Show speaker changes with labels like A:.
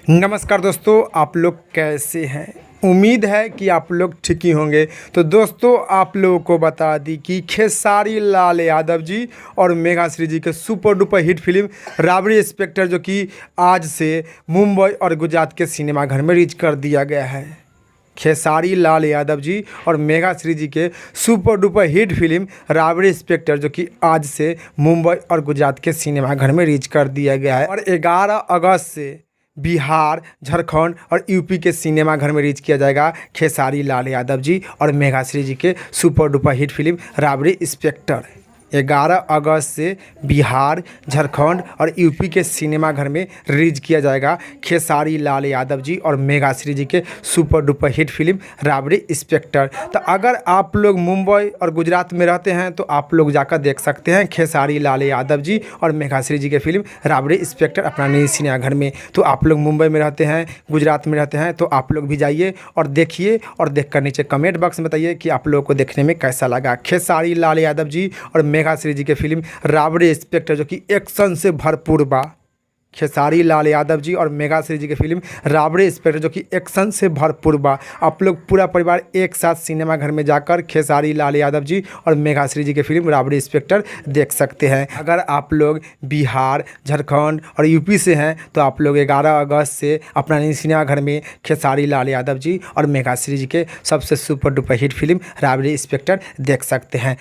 A: नमस्कार दोस्तों, आप लोग कैसे हैं। उम्मीद है कि आप लोग ठीक ही होंगे। तो दोस्तों, आप लोगों को बता दी कि खेसारी लाल यादव जी और मेघाश्री जी के super duper hit film Rabri inspector जो कि आज से मुंबई और गुजरात के सिनेमाघर में रिलीज कर दिया गया है। खेसारी लाल यादव जी और मेघाश्री जी के super duper hit film Rabri inspector जो कि आज से मुंबई और गुजरात के सिनेमाघर में रिलीज कर दिया गया है और 11 अगस्त से बिहार, झारखंड और यूपी के सिनेमाघर में रिलीज किया जाएगा खेसारी लाल यादव जी और मेघाश्री जी के super duper hit film Rabri inspector. 11 अगस्त से बिहार, झारखंड और यूपी के सिनेमाघर में रिलीज किया जाएगा खेसारी लाल यादव जी और मेघाश्री जी के super duper hit film Rabri inspector. तो अगर आप लोग मुंबई और गुजरात में रहते हैं तो आप लोग जाकर देख सकते हैं खेसारी लाल यादव जी और मेघाश्री जी के फिल्म राबड़ी इंस्पेक्टर अपना नई सिनेमाघर में। तो आप लोग मुंबई में रहते हैं, गुजरात में रहते हैं तो आप लोग भी जाइए और देखिए और देखकर नीचे कमेंट बॉक्स में बताइए कि आप लोगों को देखने में कैसा लगा खेसारी लाल यादव जी और मेघाश्री जी के फिल्म राबड़ी इंस्पेक्टर जो कि एक्शन से भरपूर बा। खेसारी लाल यादव जी और मेघाश्री जी के फिल्म राबड़ी इंस्पेक्टर जो कि एक्शन से भरपूर बा। आप लोग पूरा परिवार एक साथ सिनेमाघर में जाकर खेसारी लाल यादव जी और मेघाश्री जी के फिल्म राबड़ी इंस्पेक्टर देख सकते हैं। अगर आप लोग बिहार, झारखंड और यूपी से हैं तो आप लोग 11 अगस्त से अपना नई सिनेमाघर में खेसारी लाल यादव जी और मेघाश्री जी के सबसे super duper hit film Rabri inspector देख सकते हैं।